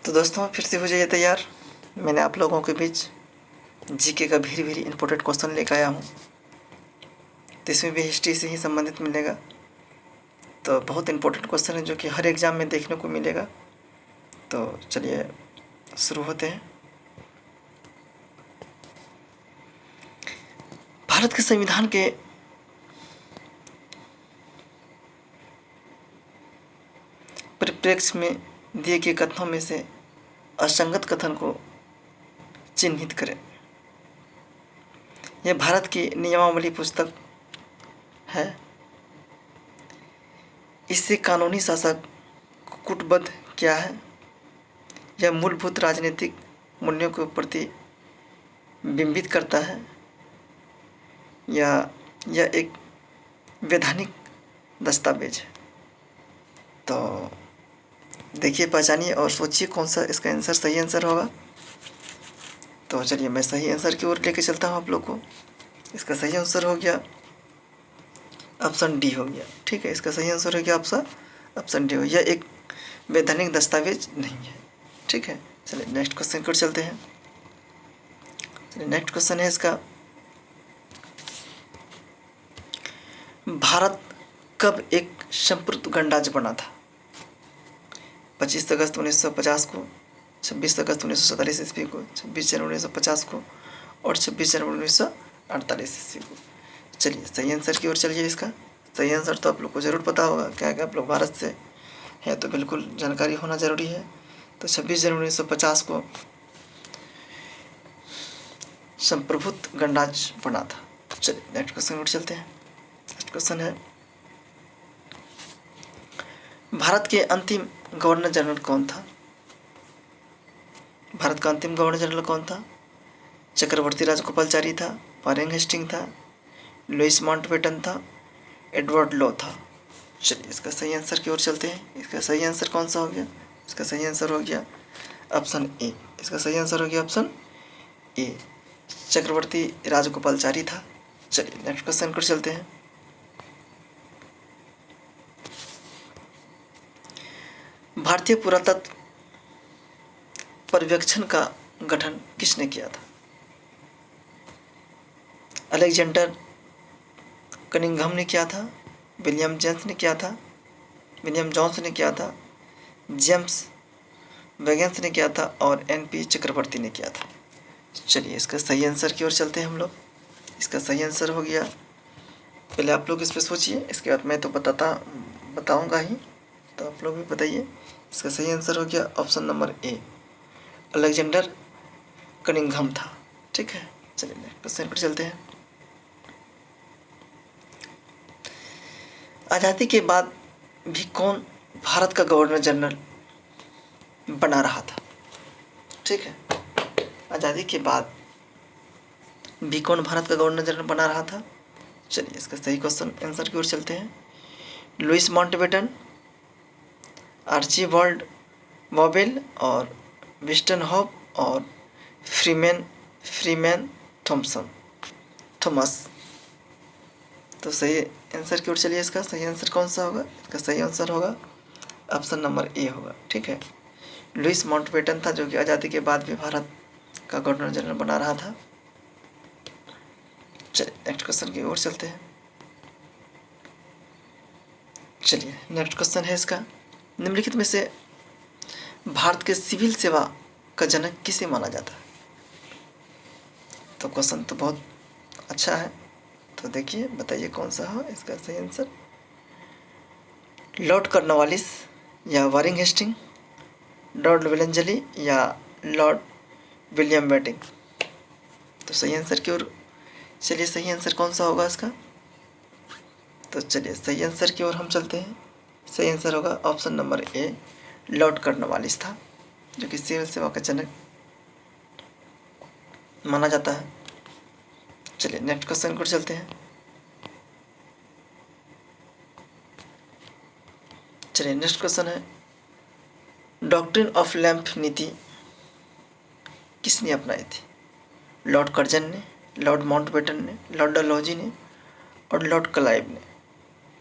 तो दोस्तों फिर से हो जाइए तैयार। मैंने आप लोगों के बीच जीके का वेरी वेरी इंपॉर्टेंट क्वेश्चन लेकर आया हूँ। तो इसमें भी हिस्ट्री से ही संबंधित मिलेगा। तो बहुत इंपॉर्टेंट क्वेश्चन है जो कि हर एग्ज़ाम में देखने को मिलेगा। तो चलिए शुरू होते हैं। भारत के संविधान के परिप्रेक्ष्य में दिए गए कथनों में से असंगत कथन को चिन्हित करें। यह भारत की नियमावली पुस्तक है। इससे कानूनी शासक कूटबद्ध क्या है? यह मूलभूत राजनीतिक मूल्यों को प्रतिबिंबित करता है या यह एक वैधानिक दस्तावेज है? तो देखिए, पहचानिए और सोचिए कौन सा इसका आंसर सही आंसर होगा। तो चलिए मैं सही आंसर की ओर लेके चलता हूँ आप लोग को। इसका सही आंसर हो गया ऑप्शन डी हो गया। ठीक है, इसका सही आंसर हो गया ऑप्शन डी हो गया। यह एक वैधानिक दस्तावेज नहीं है। ठीक है, चलिए नेक्स्ट क्वेश्चन की ओर चलते हैं। चलिए नेक्स्ट क्वेश्चन है इसका, भारत कब एक संप्रभुत्व गणराज्य बना था? 25 अगस्त 1950 को, 26 अगस्त 1947 ईस्वी को, 26 जनवरी 1950 को और 26 जनवरी 1948 ईस्वी को। चलिए सही आंसर की ओर चलिए। इसका सही आंसर तो आप लोग को ज़रूर पता होगा, क्या आप लोग भारत से हैं तो बिल्कुल जानकारी होना ज़रूरी है। तो 26 जनवरी 1950 को संप्रभुत्व गणराज्य बना था। चलिए नेक्स्ट क्वेश्चन की ओर चलते हैं। नेक्स्ट क्वेश्चन है, भारत के अंतिम गवर्नर जनरल कौन था? भारत का अंतिम गवर्नर जनरल कौन था? चक्रवर्ती राजगोपालचारी था, वारेन हेस्टिंग था, लुइस माउंटबेटन था, एडवर्ड लो था। चलिए इसका सही आंसर की ओर चलते हैं। इसका सही आंसर कौन सा हो गया? इसका सही आंसर हो गया ऑप्शन ए। इसका सही आंसर हो गया ऑप्शन ए, चक्रवर्ती राजगोपालचारी था। चलिए नेक्स्ट क्वेश्चन पर चलते हैं। भारतीय पुरातत्व पर्यवेक्षण का गठन किसने किया था? अलेक्जेंडर कनिंघम ने किया था, विलियम जेम्स ने किया था, विलियम जॉन्स ने किया था, जेम्स वैगन्स ने किया था और एन.पी. चक्रवर्ती ने किया था। चलिए इसका सही आंसर की ओर चलते हैं हम लोग। इसका सही आंसर हो गया, पहले आप लोग इस पर सोचिए, इसके बाद मैं तो बताऊंगा ही, तो आप लोग भी बताइए। इसका सही आंसर हो गया option number A, Alexander Cunningham था। ठीक है, चलिए नेक्स्ट क्वेश्चन पर चलते हैं। आज़ादी के बाद भी कौन भारत का गवर्नर जनरल बना रहा था? ठीक है, आज़ादी के बाद भी कौन भारत का गवर्नर जनरल बना रहा था? चलिए इसका सही क्वेश्चन आंसर की ओर चलते हैं। लुइस माउंटबेटन, आर्चीबाल्ड वॉबेल और विस्टन हॉप और फ्रीमैन थॉमस। तो सही आंसर की ओर चलिए। इसका सही आंसर कौन सा होगा? इसका सही आंसर होगा ऑप्शन नंबर ए होगा। ठीक है, लुइस माउंटबेटन था जो कि आज़ादी के बाद भी भारत का गवर्नर जनरल बना रहा था। चलिए नेक्स्ट क्वेश्चन की ओर चलते हैं। चलिए नेक्स्ट क्वेश्चन है इसका, निम्नलिखित में से भारत के सिविल सेवा का जनक किसे माना जाता है? तो क्वेश्चन तो बहुत अच्छा है, तो देखिए बताइए कौन सा हो इसका सही आंसर। लॉर्ड कॉर्नवालिस या वारिंग हेस्टिंग, लॉर्ड वेलेंजली या लॉर्ड विलियम बेटिंग। तो सही आंसर की ओर चलिए, सही आंसर कौन सा होगा इसका? तो चलिए सही आंसर की ओर हम चलते हैं। सही आंसर होगा option number A, Lord Cornwallis था जो कि सिविल सेवा का जनक माना जाता है। चलिए नेक्स्ट क्वेश्चन को चलते हैं। चलिए नेक्स्ट क्वेश्चन है, डॉक्ट्रिन ऑफ लैंप नीति किसने अपनाई थी? लॉर्ड कर्जन ने, लॉर्ड माउंटबेटन ने, लॉर्ड डलहौजी ने और लॉर्ड क्लाइव ने।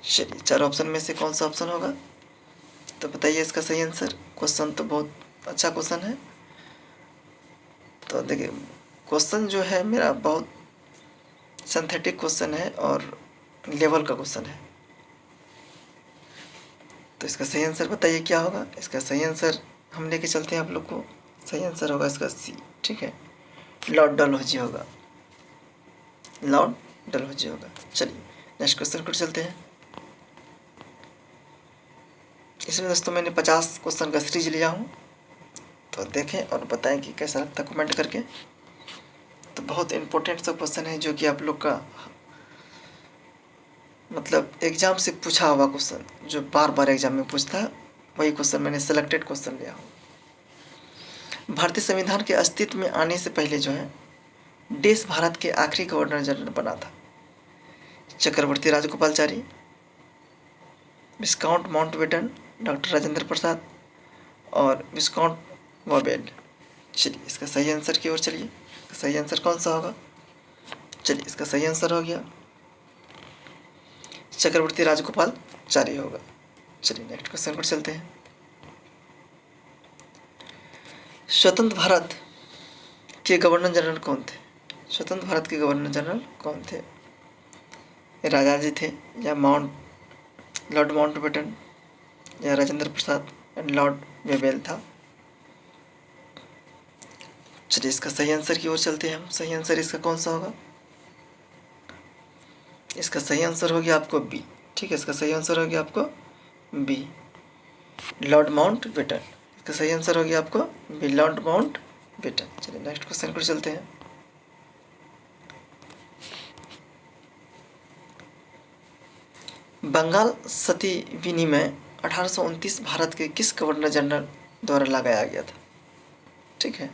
चलिए चार ऑप्शन में से कौन सा ऑप्शन होगा? तो बताइए इसका सही आंसर। क्वेश्चन तो बहुत अच्छा क्वेश्चन है। तो देखिए क्वेश्चन जो है मेरा बहुत सिंथेटिक क्वेश्चन है और लेवल का क्वेश्चन है। तो इसका सही आंसर बताइए क्या होगा। इसका सही आंसर हम लेके चलते हैं आप लोग को। सही आंसर होगा इसका सी। ठीक है, लॉर्ड डलहौजी होगा, लॉर्ड डलहौजी होगा। चलिए नेक्स्ट क्वेश्चन पर चलते हैं। इसमें दोस्तों मैंने 50 क्वेश्चन का सीरीज लिया हूँ, तो देखें और बताएं कि कैसा लगता है कमेंट करके। तो बहुत इम्पोर्टेंट सा क्वेश्चन है जो कि आप लोग का मतलब एग्ज़ाम से पूछा हुआ क्वेश्चन, जो बार बार एग्ज़ाम में पूछता है, वही क्वेश्चन मैंने सेलेक्टेड क्वेश्चन लिया हूँ। भारतीय संविधान के अस्तित्व में आने से पहले जो है देश भारत के आखिरी गवर्नर जनरल बना था चक्रवर्ती राजगोपालचारी, विस्काउंट माउंटबेटन, डॉक्टर राजेंद्र प्रसाद और विस्काउंट वॉबेल। चलिए इसका सही आंसर की ओर चलिए। सही आंसर कौन सा होगा? चलिए इसका सही आंसर हो गया चक्रवर्ती राजगोपालचारी होगा। चलिए नेक्स्ट क्वेश्चन पर चलते हैं। स्वतंत्र भारत के गवर्नर जनरल कौन थे? स्वतंत्र भारत के गवर्नर जनरल कौन थे? राजा जी थे, या लॉर्ड माउंटबेटन, या Rajendra Prasad and Lord Wavell था? चलिए इसका सही आंसर की ओर चलते हैं हम। सही आंसर इसका कौन सा होगा? इसका सही आंसर हो गया आपको बी। ठीक है, इसका सही आंसर हो गया आपको बी, लॉर्ड माउंटबेटन। इसका सही आंसर हो गया आपको बी, लॉर्ड माउंटबेटन। चलिए नेक्स्ट क्वेश्चन पर चलते हैं। बंगाल सती विनिमय 1829 भारत के किस गवर्नर जनरल द्वारा लगाया गया था? ठीक है,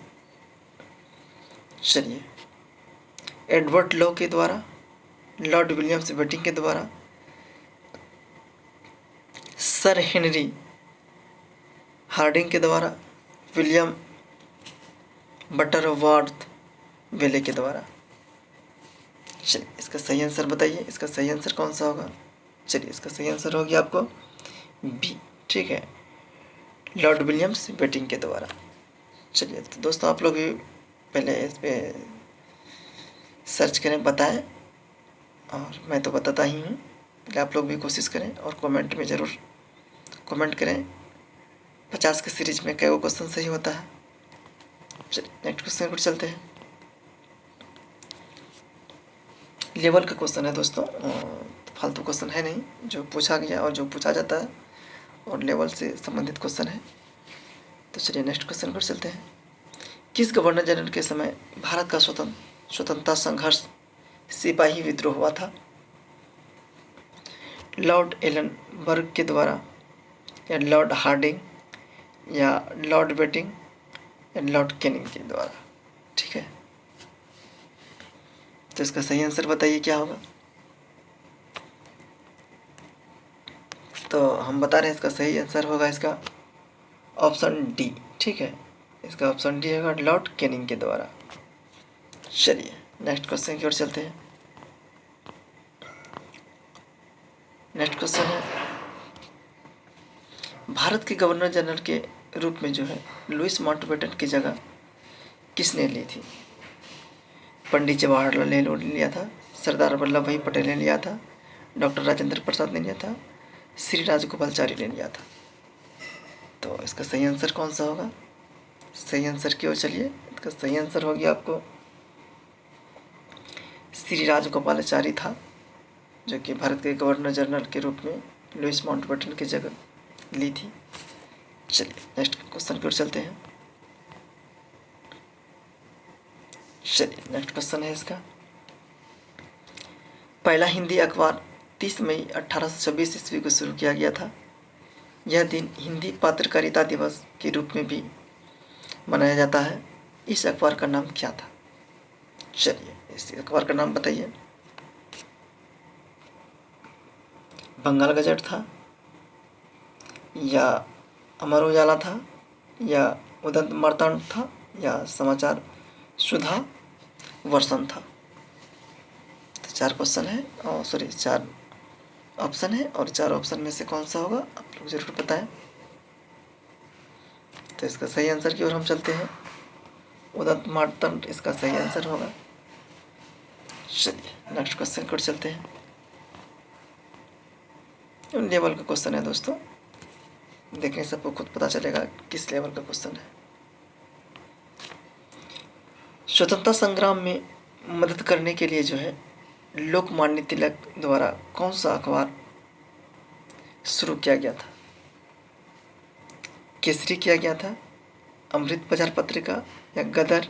चलिए एडवर्ड लॉ के द्वारा, लॉर्ड विलियम्स बेटिंग के द्वारा, सर हेनरी हार्डिंग के द्वारा, विलियम बटरवर्थ वेले के द्वारा। चलिए इसका सही आंसर बताइए। इसका सही आंसर कौन सा होगा? चलिए इसका सही आंसर हो गया आपको बी। ठीक है, लॉर्ड विलियम्स बेटिंग के द्वारा। चलिए तो दोस्तों आप लोग भी पहले इस पर सर्च करें, बताएं, और मैं तो बताता ही हूँ, पहले आप लोग भी कोशिश करें और कमेंट में ज़रूर कमेंट करें 50 के सीरीज में कई क्वेश्चन सही होता है। चलिए नेक्स्ट क्वेश्चन पर चलते हैं। लेवल का क्वेश्चन है दोस्तों, फालतू क्वेश्चन है नहीं, जो पूछा गया और जो पूछा जाता है और लेवल से संबंधित क्वेश्चन है। तो चलिए नेक्स्ट क्वेश्चन पर चलते हैं। किस गवर्नर जनरल के समय भारत का स्वतंत्रता संघर्ष सिपाही विद्रोह हुआ था? लॉर्ड एलनबर्ग के द्वारा, या लॉर्ड हार्डिंग, या लॉर्ड बेटिंग, या लॉर्ड कैनिंग के द्वारा? ठीक है, तो इसका सही आंसर बताइए क्या होगा। तो हम बता रहे हैं इसका सही आंसर होगा इसका ऑप्शन डी। ठीक है, इसका ऑप्शन डी होगा, लॉर्ड कैनिंग के द्वारा। चलिए नेक्स्ट क्वेश्चन की ओर चलते हैं। नेक्स्ट क्वेश्चन है, भारत के गवर्नर जनरल के रूप में जो है लुइस माउंटबेटन की जगह किसने ली थी? पंडित जवाहरलाल नेहरू ने लिया था, सरदार वल्लभ भाई पटेल ने लिया था, डॉक्टर राजेंद्र प्रसाद ने लिया था, श्री राजगोपालचारी ने लिया था? तो इसका सही आंसर कौन सा होगा? सही आंसर की ओर चलिए। इसका सही आंसर हो गया आपको श्री राजगोपालाचारी था, जो कि भारत के गवर्नर जनरल के रूप में लुइस माउंटबेटन की जगह ली थी। चलिए नेक्स्ट क्वेश्चन की ओर चलते हैं। चलिए नेक्स्ट क्वेश्चन है इसका, पहला हिंदी अखबार 30 मई 1826 ईस्वी को शुरू किया गया था। यह दिन हिंदी पत्रकारिता दिवस के रूप में भी मनाया जाता है। इस अखबार का नाम क्या था? चलिए इस अखबार का नाम बताइए। बंगाल गजट था, या अमर उजाला था, या उदंत मार्तांड था, या समाचार सुधा वर्षन था? तो 4 क्वेश्चन है, और सॉरी 4 ऑप्शन है, और 4 ऑप्शन में से कौन सा होगा आप लोग ज़रूर बताएं। तो इसका सही आंसर की ओर हम चलते हैं। उदंत मार्तंड इसका सही आंसर होगा। चलिए नेक्स्ट क्वेश्चन की ओर चलते हैं। लेवल का क्वेश्चन है दोस्तों, देखने से आपको खुद पता चलेगा किस लेवल का क्वेश्चन है। स्वतंत्रता संग्राम में मदद करने के लिए जो है लोकमान्य तिलक द्वारा कौन सा अखबार शुरू किया गया था? केसरी किया गया था, अमृत बाजार पत्रिका, या गदर,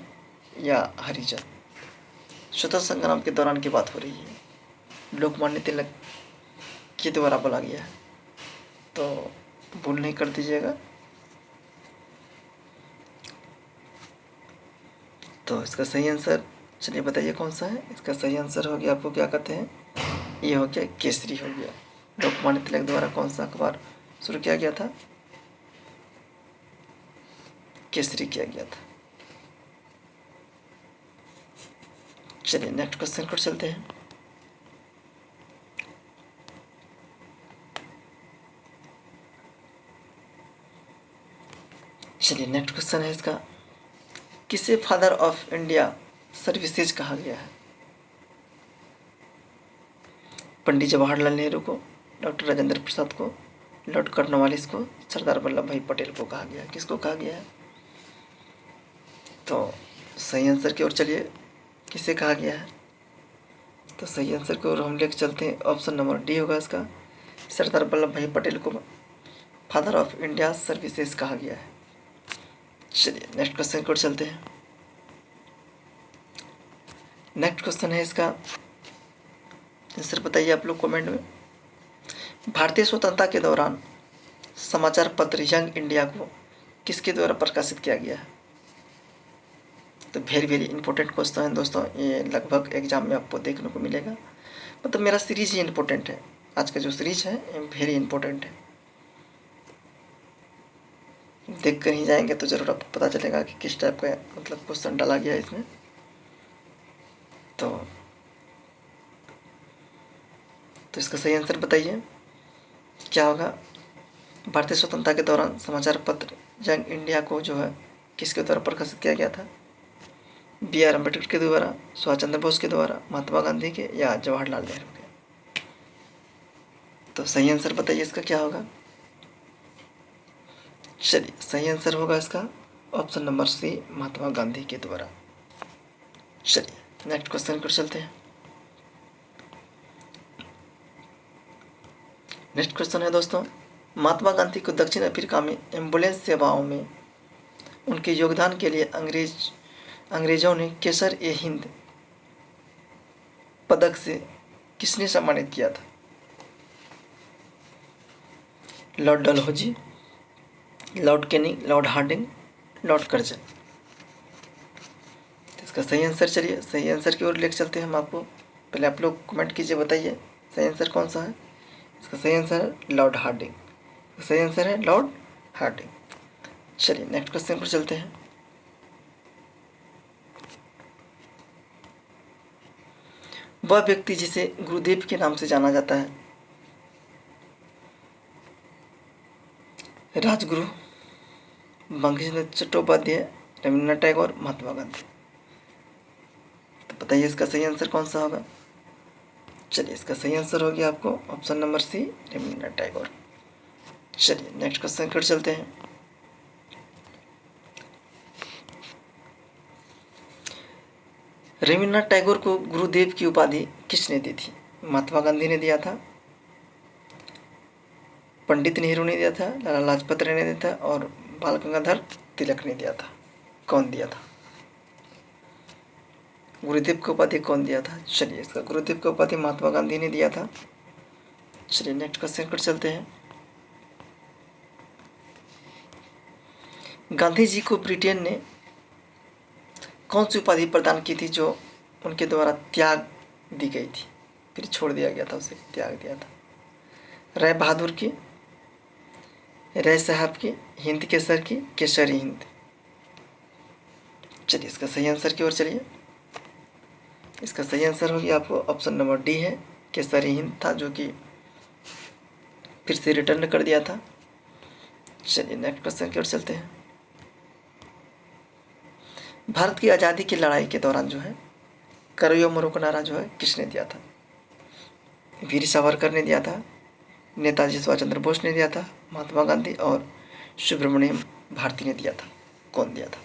या हरिजन? स्वतंत्रता संग्राम के दौरान की बात हो रही है, लोकमान्य तिलक के द्वारा बोला गया है, तो भूल नहीं कर दीजिएगा। तो इसका सही आंसर चलिए बताइए कौन सा है। इसका सही आंसर हो गया, आपको क्या कहते हैं, ये हो गया केसरी हो गया। लोकमान्य तिलक द्वारा कौन सा अखबार शुरू किया गया था? केसरी किया गया था। चलिए नेक्स्ट क्वेश्चन पर चलते हैं। चलिए नेक्स्ट क्वेश्चन है इसका, किसे फादर ऑफ इंडिया सर्विसेज कहा गया है? पंडित जवाहरलाल नेहरू को, डॉक्टर राजेंद्र प्रसाद को, लॉर्ड कॉर्नवालिस को, सरदार वल्लभ भाई पटेल को कहा गया है? किसको कहा गया है? तो सही आंसर की ओर चलिए, किसे कहा गया है? तो सही आंसर की ओर हम लेकर चलते हैं, ऑप्शन नंबर डी होगा इसका, सरदार वल्लभ भाई पटेल को फादर ऑफ इंडिया सर्विसेज कहा गया है। चलिए नेक्स्ट क्वेश्चन की ओर चलते हैं। नेक्स्ट क्वेश्चन है इसका, आंसर बताइए आप लोग कमेंट में। भारतीय स्वतंत्रता के दौरान समाचार पत्र यंग इंडिया को किसके द्वारा प्रकाशित किया गया है? तो वेरी वेरी इंपॉर्टेंट क्वेश्चन है दोस्तों, ये लगभग एग्जाम में आपको देखने को मिलेगा। मतलब मेरा सीरीज ही इंपॉर्टेंट है, आज का जो सीरीज है ये वेरी इंपॉर्टेंट है। देख कर ही जाएंगे तो ज़रूर आपको पता चलेगा कि किस टाइप का मतलब क्वेश्चन डाला गया है इसमें। तो इसका सही आंसर बताइए क्या होगा? भारतीय स्वतंत्रता के दौरान समाचार पत्र यंग इंडिया को जो है किसके द्वारा प्रकाशित किया गया था? बी आर अम्बेडकर के द्वारा, सुभाष चंद्र बोस के द्वारा, महात्मा गांधी के, या जवाहरलाल नेहरू के? तो सही आंसर बताइए इसका क्या होगा? चलिए सही आंसर होगा इसका ऑप्शन नंबर सी, महात्मा गांधी के द्वारा। चलिए नेक्स्ट क्वेश्चन पर चलते हैं। नेक्स्ट क्वेश्चन है दोस्तों, महात्मा गांधी को दक्षिण अफ्रीका में एम्बुलेंस सेवाओं में उनके योगदान के लिए अंग्रेजों ने केसर-ए-हिंद पदक से किसने सम्मानित किया था? Lord Dalhousie, Lord Canning, Lord Hardinge, Lord Curzon? इसका सही आंसर चलिए सही आंसर की ओर लेकर चलते हैं हम आपको। पहले आप लोग कमेंट कीजिए, बताइए सही आंसर कौन सा है। इसका सही आंसर है लॉर्ड हार्डिंग, सही आंसर है लॉर्ड हार्डिंग। चलिए नेक्स्ट क्वेश्चन पर चलते हैं। वह व्यक्ति जिसे गुरुदेव के नाम से जाना जाता है? राजगुरु, बंकिम चंद्र चट्टोपाध्याय, रविन्द्रनाथ टैगोर, महात्मा गांधी? तो बताइए इसका सही आंसर कौन सा होगा? चलिए इसका सही आंसर हो गया आपको option number C, Rabindranath Tagore. चलिए नेक्स्ट क्वेश्चन पर चलते हैं। रविन्द्रनाथ टैगोर को गुरुदेव की उपाधि किसने दी थी? महात्मा गांधी ने दिया था, पंडित नेहरू ने दिया था, लाला लाजपत राय ने दिया था, और बाल गंगाधर तिलक ने दिया था? कौन दिया था गुरुदेव की उपाधि? कौन दिया था? चलिए इसका गुरुदेव की उपाधि महात्मा गांधी ने दिया था। चलिए नेक्स्ट क्वेश्चन पर चलते हैं। गांधी जी को ब्रिटेन ने कौन सी उपाधि प्रदान की थी जो उनके द्वारा त्याग दी गई थी, फिर छोड़ दिया गया था, उसे त्याग दिया था? राय बहादुर की, राय साहब की, हिंद केसर की, केसरी हिंद? चलिए इसका सही आंसर की ओर चलिए। इसका सही आंसर हो गया आपको ऑप्शन नंबर डी है, केसरी हिंद था, जो कि फिर से रिटर्न कर दिया था। चलिए नेक्स्ट क्वेश्चन की ओर चलते हैं। भारत की आज़ादी की लड़ाई के दौरान जो है करो मरो का नारा जो है किसने दिया था? वीर सावरकर ने दिया था, नेताजी सुभाष चंद्र बोस ने दिया था, महात्मा गांधी और सुब्रमण्यम भारती ने दिया था। कौन दिया था?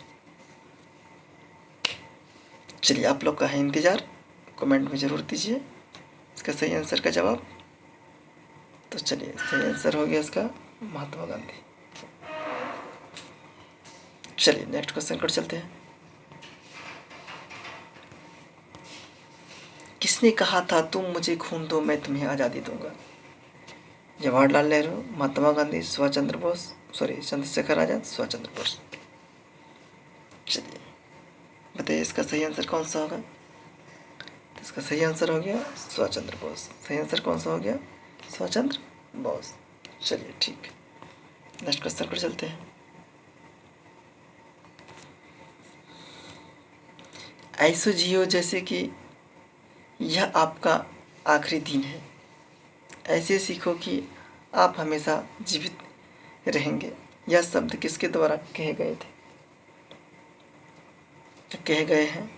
चलिए आप लोग का है इंतज़ार, कमेंट में ज़रूर दीजिए इसका सही आंसर का जवाब। तो चलिए सही आंसर हो गया इसका महात्मा गांधी। चलिए नेक्स्ट क्वेश्चन पर चलते हैं। किसने कहा था तुम मुझे खून दो मैं तुम्हें आज़ादी दूंगा? जवाहरलाल नेहरू, महात्मा गांधी, सुभाष चंद्र बोस, चंद्रशेखर आजाद, सुभाष चंद्र बोस। चलिए बताइए इसका सही आंसर कौन सा होगा? तो इसका सही आंसर हो गया सुभाष चंद्र बोस। सही आंसर कौन सा हो गया? सुभाष चंद्र बोस। चलिए ठीक है, नेक्स्ट क्वेश्चन पर चलते हैं। ऐसो जियो जैसे कि यह आपका आखिरी दिन है, ऐसे सीखो कि आप हमेशा जीवित रहेंगे। यह शब्द किसके द्वारा कहे गए थे? कहे गए हैं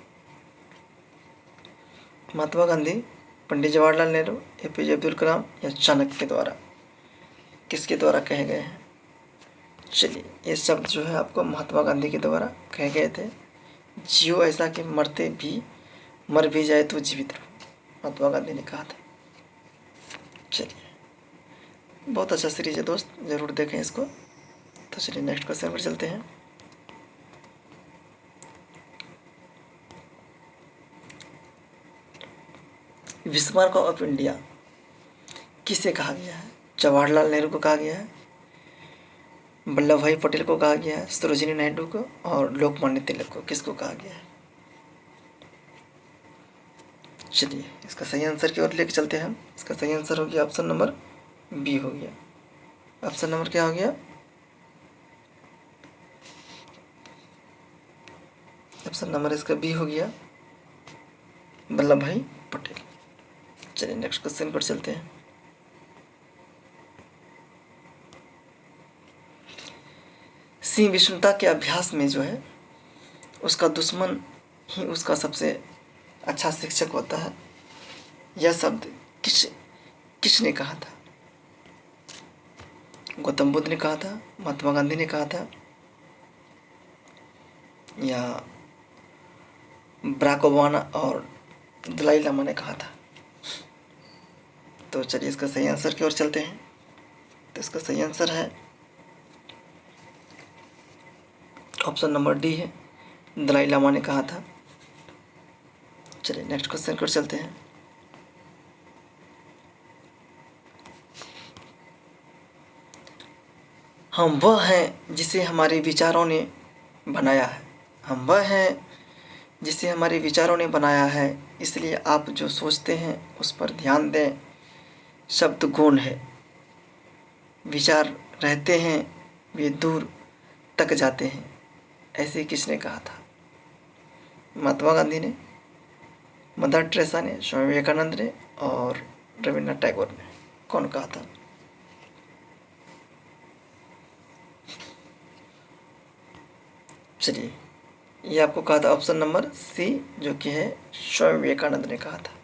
महात्मा गांधी, पंडित जवाहरलाल नेहरू, एपीजे अब्दुल कलाम या चाणक्य के द्वारा? किसके द्वारा कहे गए हैं? चलिए ये शब्द जो है आपको महात्मा गांधी के द्वारा कहे गए थे। जियो ऐसा कि मरते भी मर भी जाए तो जीवित रहो, महात्मा गांधी ने कहा था। चलिए बहुत अच्छा सीरीज है दोस्त, ज़रूर देखें इसको। तो चलिए नेक्स्ट क्वेश्चन पर चलते हैं। विस्मार्क ऑफ इंडिया किसे कहा गया है? जवाहरलाल नेहरू को कहा गया है, वल्लभ भाई पटेल को कहा गया है, सरोजिनी नायडू को और लोकमान्य तिलक को। किसको कहा गया है? चलिए इसका सही आंसर की ओर लेके चलते हैं हम। इसका सही आंसर हो गया ऑप्शन नंबर बी हो गया। ऑप्शन नंबर क्या हो गया? ऑप्शन नंबर इसका बी हो गया, वल्लभ भाई पटेल। चलिए नेक्स्ट क्वेश्चन पर चलते हैं। सिंह विष्णुता के अभ्यास में जो है उसका दुश्मन ही उसका सबसे अच्छा शिक्षक होता है, यह शब्द किसने कहा था? गौतम बुद्ध ने कहा था, महात्मा गांधी ने कहा था या बराक ओबामा और दलाई लामा ने कहा था? तो चलिए इसका सही आंसर की ओर चलते हैं। तो इसका सही आंसर है ऑप्शन नंबर डी है, दलाई लामा ने कहा था। चलिए नेक्स्ट क्वेश्चन पर चलते हैं। हम वह हैं जिसे हमारे विचारों ने बनाया है। हम वह हैं जिसे हमारे विचारों ने बनाया है, इसलिए आप जो सोचते हैं उस पर ध्यान दें। शब्द गौण है, विचार रहते हैं वे दूर तक जाते हैं। ऐसे किसने कहा था? महात्मा गांधी ने, मदर टेरेसा ने, स्वामी विवेकानंद ने और रविन्द्रनाथ टैगोर ने। कौन कहा था? चलिए ये आपको कहा था ऑप्शन नंबर सी, जो कि है स्वामी विवेकानंद ने कहा था।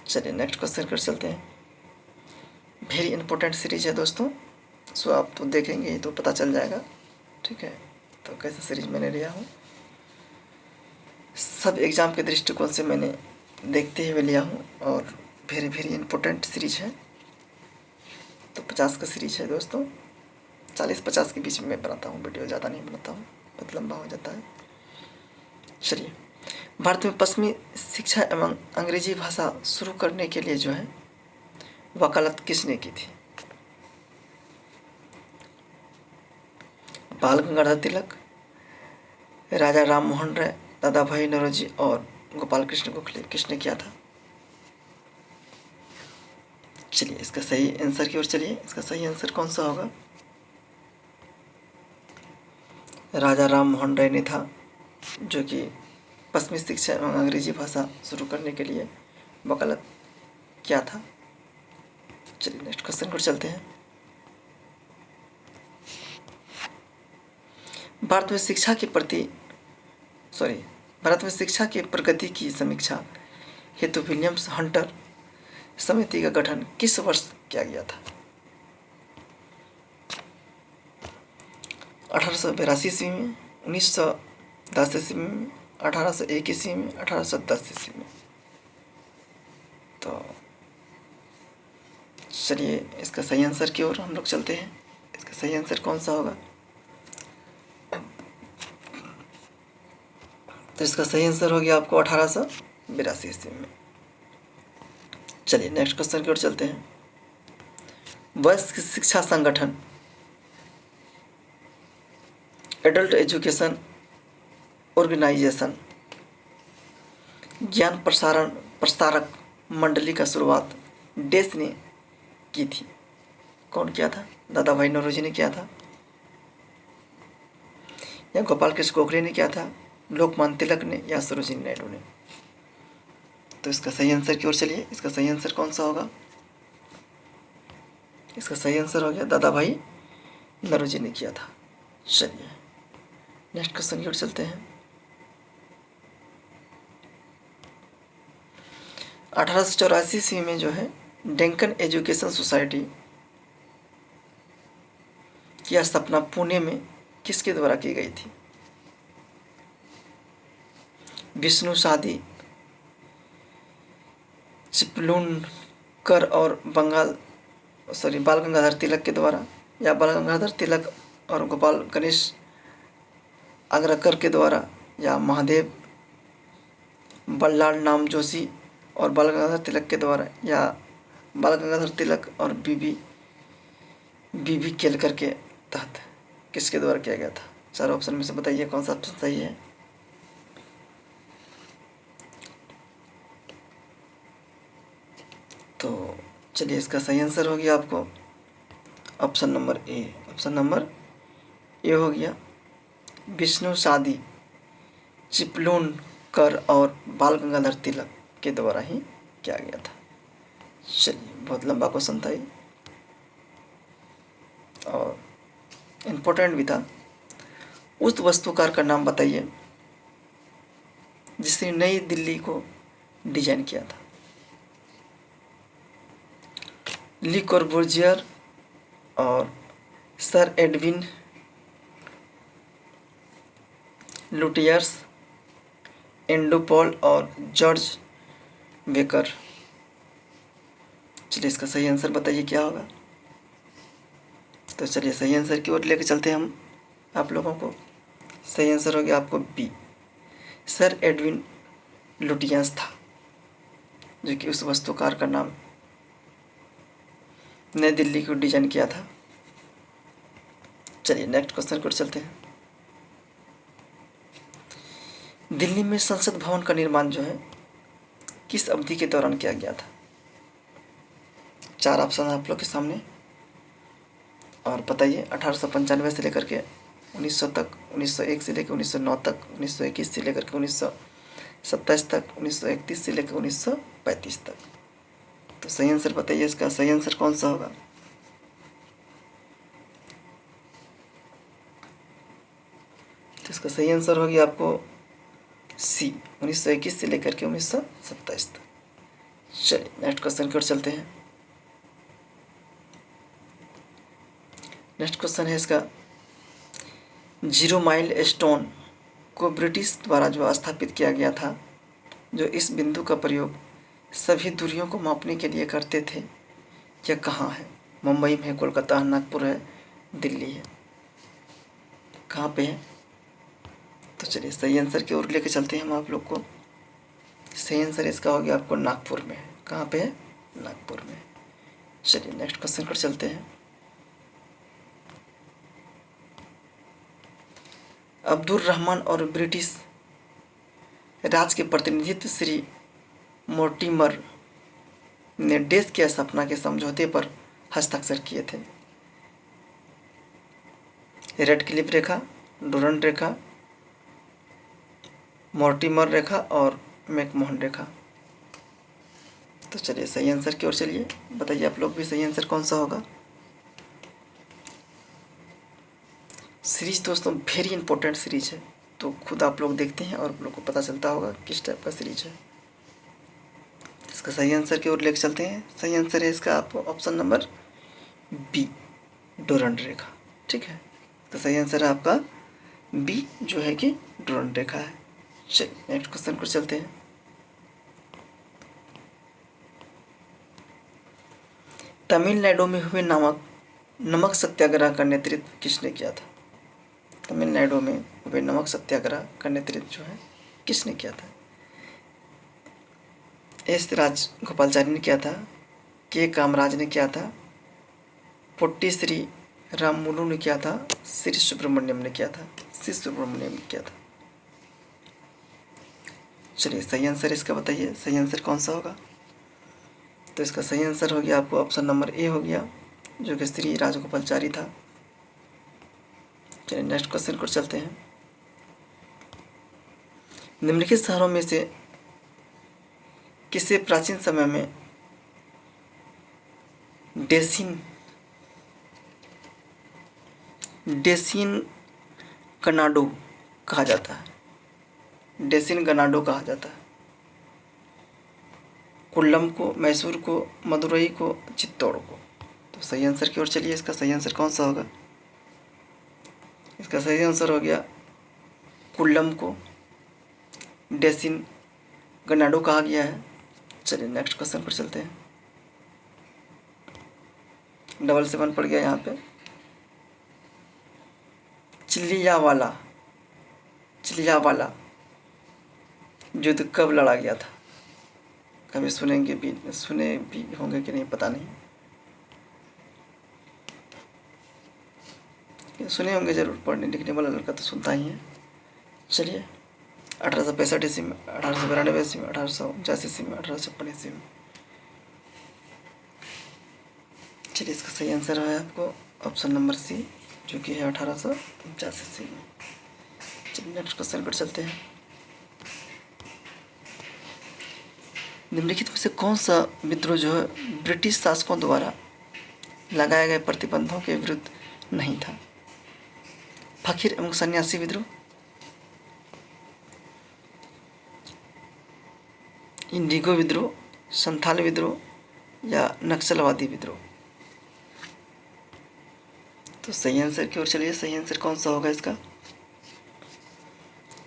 चलिए नेक्स्ट क्वेश्चन कर चलते हैं। वेरी इंपॉर्टेंट सीरीज है दोस्तों, सो आप तो देखेंगे तो पता चल जाएगा, ठीक है? तो कैसा सीरीज मैंने लिया हूँ, सब एग्ज़ाम के दृष्टिकोण से मैंने देखते हुए लिया हूँ और वेरी इंपॉर्टेंट सीरीज है। तो 50 का सीरीज है दोस्तों, 40-50 के बीच में मैं बनाता हूँ वीडियो, ज़्यादा नहीं बनाता हूँ, बहुत लंबा हो जाता है। चलिए, भारत में पश्चिमी शिक्षा एवं अंग्रेजी भाषा शुरू करने के लिए जो है वकालत किसने की थी? बाल गंगाधर तिलक, राजा राम मोहन राय, दादा भाई नौरोजी और गोपाल कृष्ण गोखले। किसने किया था? चलिए इसका सही आंसर की ओर चलिए। इसका सही आंसर कौन सा होगा? राजा राम मोहन राय ने था, जो कि पश्चिमी शिक्षा एवं अंग्रेजी भाषा शुरू करने के लिए वकालत किया था। चलिए नेक्स्ट क्वेश्चन पर चलते हैं। भारत में शिक्षा के प्रति भारत में शिक्षा की प्रगति की समीक्षा हेतु विलियम्स हंटर समिति का गठन किस वर्ष किया गया था? 1882 ईस्वी में, 1910 ईस्वी में, 1801 ईस्वी में, 1810 ईस्वी में। तो चलिए इसका सही आंसर की ओर हम लोग चलते हैं। इसका सही आंसर कौन सा होगा? तो इसका सही आंसर हो गया आपको 1882 ईस्वी में। चलिए नेक्स्ट क्वेश्चन की ओर चलते हैं। वयस्क शिक्षा संगठन एडल्ट एजुकेशन ऑर्गेनाइजेशन ज्ञान प्रसारक मंडली का शुरुआत देश ने की थी। कौन किया था? दादा भाई नौरोजी ने किया था या गोपाल कृष्ण गोखले ने किया था, लोकमान्य तिलक ने या सरोजिनी नायडू ने? तो इसका सही आंसर की ओर चलिए। इसका सही आंसर कौन सा होगा? इसका सही आंसर हो गया दादा भाई नौरोजी ने किया था। चलिए नेक्स्ट क्वेश्चन की ओर चलते हैं। 1884 ईस्वी में जो है डेक्कन एजुकेशन सोसाइटी की स्थापना पुणे में किसके द्वारा की गई थी? विष्णु सादी, चिपलूनकर और बाल गंगाधर तिलक के द्वारा, या बाल गंगाधर तिलक और गोपाल गणेश आगरकर के द्वारा, या महादेव बल्लाल नाम जोशी और बाल गंगाधर तिलक के द्वारा, या बाल गंगाधर तिलक और बीबी केलकर के तहत किसके द्वारा किया गया था? चार ऑप्शन में से बताइए कौन सा ऑप्शन सही है। तो चलिए इसका सही आंसर हो गया आपको option number A. Option number A हो गया, विष्णु सादी, चिपलूनकर और बाल गंगाधर तिलक के द्वारा ही किया गया था। चलिए बहुत लंबा क्वेश्चन था ये और इम्पोर्टेंट भी था। उस वस्तुकार का नाम बताइए जिसने नई दिल्ली को डिजाइन किया था। ली कॉर्बूजियर और सर एडविन लुटियर्स, एंड्रू पॉल और जॉर्ज बेकर। चलिए इसका सही आंसर बताइए क्या होगा। तो चलिए सही आंसर की ओर लेकर चलते हैं हम आप लोगों को। सही आंसर हो गया आपको बी, सर एडविन लुटियंस था जो कि उस वस्तुकार का नाम नई दिल्ली को डिजाइन किया था। चलिए नेक्स्ट क्वेश्चन की ओर चलते हैं। दिल्ली में संसद भवन का निर्माण जो है किस अवधि के दौरान किया गया था? चार ऑप्शन आप लोग के सामने और बताइए। 1895 से लेकर के 1900 तक, 1901 से लेकर 1909 तक, 1921 से लेकर के 1927 तक, 1931 से लेकर 1935 तक। तो सही आंसर बताइए, इसका सही आंसर कौन सा होगा? तो इसका सही आंसर होगी आपको सी, 1921 से लेकर के 1927 तक। चलिए नेक्स्ट क्वेश्चन की ओर चलते हैं। नेक्स्ट क्वेश्चन है इसका, जीरो माइल स्टोन को ब्रिटिश द्वारा जो स्थापित किया गया था, जो इस बिंदु का प्रयोग सभी दूरियों को मापने के लिए करते थे, यह कहाँ है? मुंबई में है, कोलकाता है, नागपुर है, दिल्ली है, कहाँ पे है? तो चलिए सही आंसर की ओर लेके चलते हैं हम आप लोग को। सही आंसर इसका हो गया आपको नागपुर में है। कहाँ पे है? नागपुर में। चलिए नेक्स्ट क्वेश्चन पर चलते हैं। अब्दुल रहमान और ब्रिटिश राज के प्रतिनिधित्व श्री मोर्टिमर ने देश की स्थापना के समझौते पर हस्ताक्षर किए थे। रेड क्लिफ रेखा, डोरंड रेखा, मोर्टिमर रेखा और मैकमोहन रेखा। तो चलिए सही आंसर की ओर चलिए, बताइए आप लोग भी सही आंसर कौन सा होगा। सीरीज दोस्तों वेरी इंपॉर्टेंट सीरीज है, तो खुद आप लोग देखते हैं और आप लोग को पता चलता होगा किस टाइप का सीरीज है। इसका सही आंसर की ओर लेकर चलते हैं। सही आंसर है इसका आपको ऑप्शन नंबर बी, डोरंड रेखा। ठीक है, तो सही आंसर है आपका बी जो है कि डोरंड रेखा है। चलिए नेक्स्ट क्वेश्चन पर चलते हैं। तमिलनाडु में हुए नमक सत्याग्रह का नेतृत्व किसने किया था? तमिलनाडु में हुए नमक सत्याग्रह का नेतृत्व जो है किसने किया था? एस राजगोपालाचारी ने किया था, के कामराज ने किया था, पोट्टी श्री रामुलु ने किया था, श्री सुब्रमण्यम ने किया था, श्री सुब्रमण्यम ने किया था। चलिए सही आंसर इसका बताइए, सही आंसर कौन सा होगा? तो इसका सही आंसर हो गया आपको ऑप्शन नंबर ए हो गया, जो कि श्री राजगोपालाचारी था। चलिए नेक्स्ट क्वेश्चन पर चलते हैं। निम्नलिखित शहरों में से किसे प्राचीन समय में डेसिन गनाडो कहा जाता है? डेसिन गनाडो कहा जाता है। कोल्लम को, मैसूर को, मदुरई को, चित्तौड़ को। तो सही आंसर की ओर चलिए, इसका सही आंसर कौन सा होगा? इसका सही आंसर हो गया कोल्लम को डेसिन गनाडो कहा गया है। चलिए नेक्स्ट क्वेश्चन पर चलते हैं। 777 पड़ गया यहाँ पे। चिलियावाला युद्ध कब लड़ा गया था? कभी सुने भी होंगे कि नहीं पता नहीं, सुने होंगे जरूर, पढ़ने लिखने वाला लड़का तो सुनता ही है। चलिए 1865 ईस्वी में, 1892 ईस्वी में, 1849 ईस्वी में, 1856 ईस्वी में। चलिए इसका सही आंसर है आपको ऑप्शन नंबर सी, जो कि है 1849 ईस्वी में। चलिए नेक्स्ट क्वेश्चन पर चलते हैं। निम्नलिखित में से कौन सा विद्रोह जो है ब्रिटिश शासकों द्वारा लगाए गए प्रतिबंधों के विरुद्ध नहीं था? फकीर एवं सन्यासी विद्रोह, इंडिगो विद्रोह, संथाल विद्रोह या नक्सलवादी विद्रोह? तो सही आंसर की ओर चलिए, सही आंसर कौन सा होगा इसका?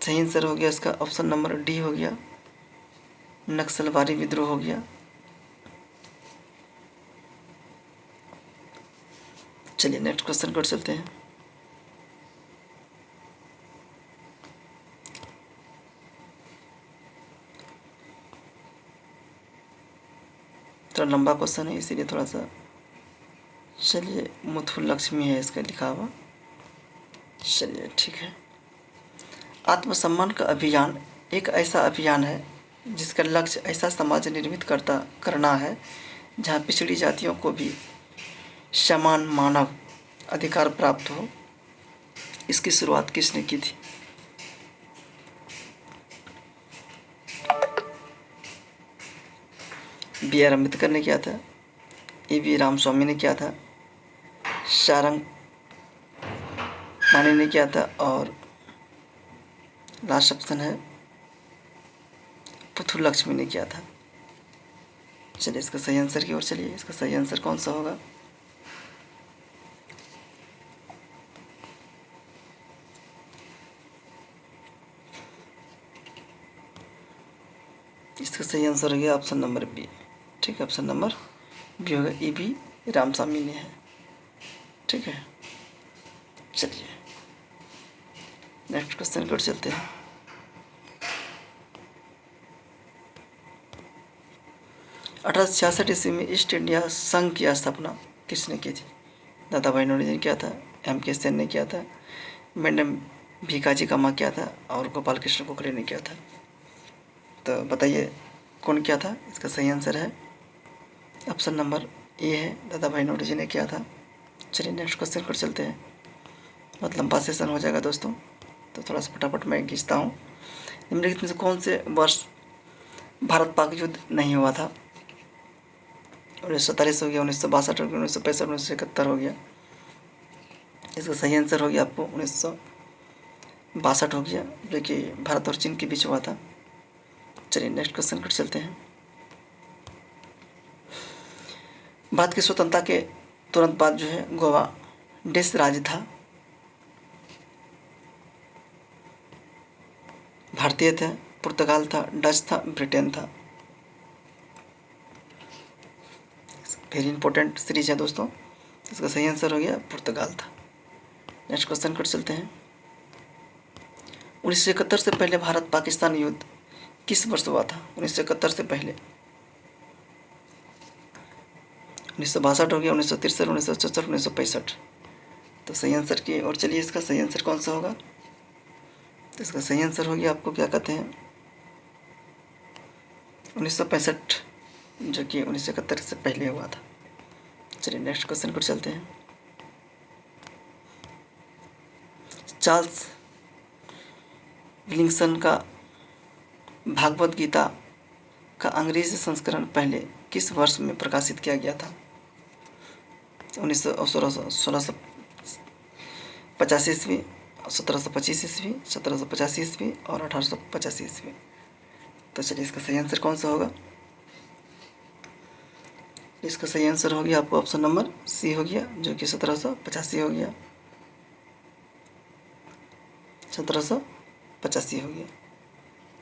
सही आंसर हो गया इसका ऑप्शन नंबर डी हो गया, नक्सलवादी विद्रोह हो गया। चलिए नेक्स्ट क्वेश्चन पर चलते हैं। थोड़ा लंबा क्वेश्चन है इसीलिए थोड़ा सा, चलिए मुथुल लक्ष्मी है इसका लिखा हुआ। चलिए ठीक है। आत्मसम्मान का अभियान एक ऐसा अभियान है जिसका लक्ष्य ऐसा समाज निर्मित करना है जहाँ पिछड़ी जातियों को भी समान मानव अधिकार प्राप्त हो। इसकी शुरुआत किसने की थी? B.R. अम्बेडकर ने किया था, E.V. रामस्वामी ने किया था, सारंग माने ने किया था, और लास्ट ऑप्शन है पुथुल लक्ष्मी ने किया था। चलिए इसका सही आंसर की ओर चलिए, इसका सही आंसर कौन सा होगा? इसका सही आंसर हो गया ऑप्शन नंबर बी। ठीक है, ऑप्शन नंबर बी होगा, E.V. रामस्वामी ने है। ठीक है, चलिए नेक्स्ट क्वेश्चन की ओर चलते हैं। ईस्वी में ईस्ट इंडिया संघ की स्थापना किसने की थी? दादा भाई नौरोजी ने किया था, M.K. सेन ने किया था, मैडम भीकाजी कामा किया था, और गोपाल कृष्ण गोखले ने किया था। तो बताइए कौन किया था? इसका सही आंसर है ऑप्शन नंबर ए है, दादा भाई नौरोजी ने किया था। चलिए नेक्स्ट क्वेश्चन पर चलते हैं। बहुत लंबा सेशन हो जाएगा दोस्तों, तो थोड़ा सा फटाफट मैं खींचता हूँ। निम्नलिखित में से कौन से वर्ष भारत पाक युद्ध नहीं हुआ था? 1947 हो गया, 1962 हो गया, 1965, 1971 हो गया। इसका सही आंसर हो गया आपको 1962 हो गया, जो कि भारत और चीन के बीच हुआ था। चलिए नेक्स्ट क्वेश्चन पर चलते हैं। भारत की स्वतंत्रता के तुरंत बाद जो है गोवा देश राज्य था। भारतीय था, पुर्तगाल था, डच था, ब्रिटेन था। वेरी इंपॉर्टेंट सीरीज है दोस्तों। इसका सही आंसर हो गया पुर्तगाल था। नेक्स्ट क्वेश्चन पर चलते हैं। 1971 से पहले भारत पाकिस्तान युद्ध किस वर्ष हुआ था? 1971 से पहले 1962 हो गया, 1963, 1964, 1965। तो सही आंसर की और चलिए, इसका सही आंसर कौन सा होगा? तो इसका सही आंसर हो गया, आपको क्या कहते हैं, 1965, जो कि 1971 से पहले हुआ था। चलिए नेक्स्ट क्वेश्चन पर चलते हैं। चार्ल्स विलिंगसन का भागवत गीता का अंग्रेजी संस्करण पहले किस वर्ष में प्रकाशित किया गया था? 1650 ईस्वी, 1725 ईस्वी, 1785 ईस्वी और 1885 ईस्वी। तो चलिए, इसका सही आंसर कौन सा होगा? इसका सही आंसर हो गया आपको ऑप्शन नंबर सी हो गया, जो कि 1785 हो गया, 1785 हो गया।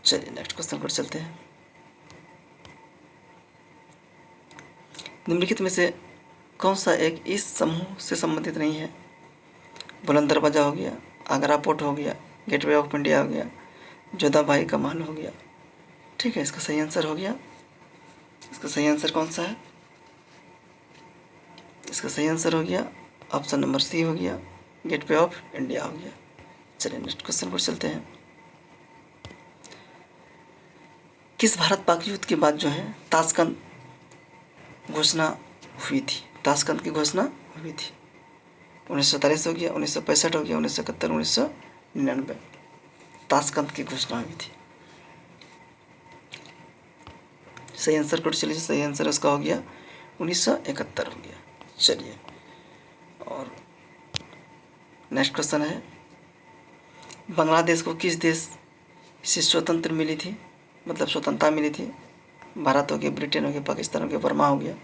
चलिए नेक्स्ट क्वेश्चन पर चलते हैं। निम्नलिखित में से कौन सा एक इस समूह से संबंधित नहीं है? बुलंद दरवाजा हो गया, आगरा पोर्ट हो गया, गेटवे ऑफ इंडिया हो गया, जोधाबाई का महल हो गया। ठीक है, इसका सही आंसर हो गया। इसका सही आंसर कौन सा है? इसका सही आंसर हो गया ऑप्शन नंबर सी हो गया, गेटवे ऑफ इंडिया हो गया। चलिए नेक्स्ट क्वेश्चन पर चलते हैं। किस भारत पाक युद्ध के बाद जो है ताशकंद घोषणा हुई थी? ताशकंद की घोषणा हुई थी 1947 हो गया, 1965 हो गया, 1971, 1999। ताशकंद की घोषणा हुई थी। सही आंसर को चलिए, सही आंसर इसका हो गया 1971 हो गया। चलिए, और नेक्स्ट क्वेश्चन है, बांग्लादेश को किस देश से स्वतंत्र मिली थी, मतलब स्वतंत्रता मिली थी? भारत हो गया, ब्रिटेन हो गया, पाकिस्तान हो गया, बर्मा हो गया।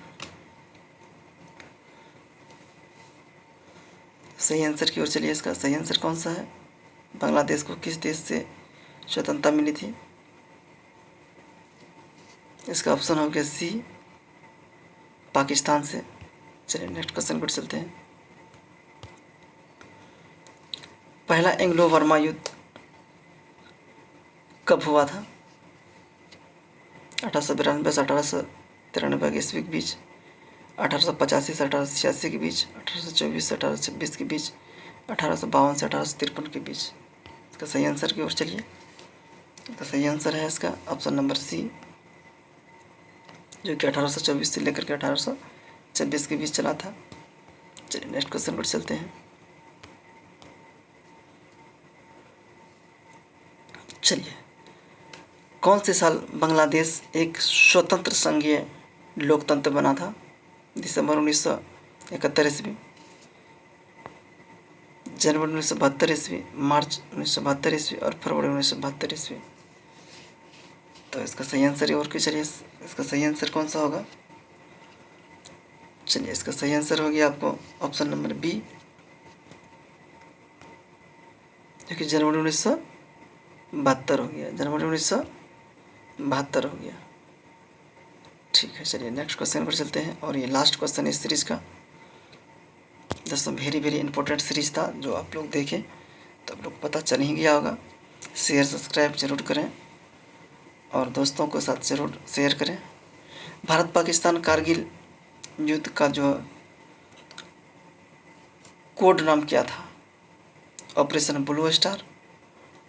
सही आंसर की ओर चलिए, इसका सही आंसर कौन सा है? बांग्लादेश को किस देश से स्वतंत्रता मिली थी? इसका ऑप्शन हो गया सी, पाकिस्तान से। चलिए नेक्स्ट क्वेश्चन पर चलते हैं। पहला एंग्लो बर्मा युद्ध कब हुआ था? 1892 से 1893 ईस्वी के बीच, 1885 से 1886 के बीच, 1824 से 1826 के बीच, 1852 से 1853 के बीच। इसका सही आंसर की ओर चलिए। इसका सही आंसर है इसका ऑप्शन नंबर सी, जो कि 1824 से लेकर के 1826 के बीच चला था। चलिए नेक्स्ट क्वेश्चन पर चलते हैं। चलिए, कौन से साल बांग्लादेश एक स्वतंत्र संघीय लोकतंत्र बना था? दिसंबर 1971 ईस्वी, जनवरी 1972 ईस्वी, मार्च 1972 ईस्वी और फरवरी 1972 ईस्वी। तो इसका सही आंसर है, और कि चलिए इसका सही आंसर कौन सा होगा? चलिए, इसका सही आंसर हो गया आपको ऑप्शन नंबर बी, जो कि जनवरी 1972 हो गया, जनवरी 1972 हो गया। ठीक है, चलिए नेक्स्ट क्वेश्चन पर चलते हैं, और ये लास्ट क्वेश्चन है इस सीरीज का। दोस्तों वेरी वेरी इंपॉर्टेंट सीरीज था, जो आप लोग देखें तो आप लोग पता चल ही गया होगा। शेयर सब्सक्राइब जरूर करें और दोस्तों के साथ ज़रूर शेयर करें। भारत पाकिस्तान कारगिल युद्ध का जो कोड नाम क्या था? ऑपरेशन ब्लू स्टार,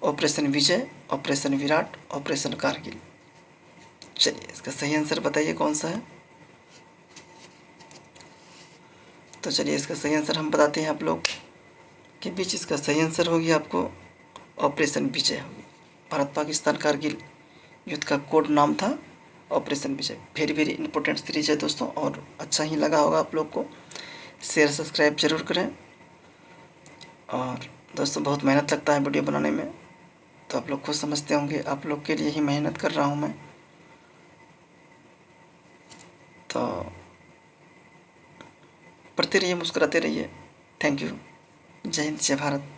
ऑपरेशन विजय, ऑपरेशन विराट, ऑपरेशन कारगिल। चलिए, इसका सही आंसर बताइए कौन सा है? तो चलिए, इसका सही आंसर हम बताते हैं आप लोग के बीच। इसका सही आंसर होगी आपको ऑपरेशन विजय होगी। भारत पाकिस्तान कारगिल युद्ध का कोड नाम था ऑपरेशन विजय। वेरी वेरी इंपॉर्टेंट सीरीज है दोस्तों, और अच्छा ही लगा होगा आप लोग को। शेयर सब्सक्राइब जरूर करें और दोस्तों बहुत मेहनत लगता है वीडियो बनाने में, तो आप लोग खुद समझते होंगे, आप लोग के लिए ही मेहनत कर रहा हूँ मैं। तो पढ़ते रहिए, मुस्कुराते रहिए। Thank you. जय हिंद, जय भारत।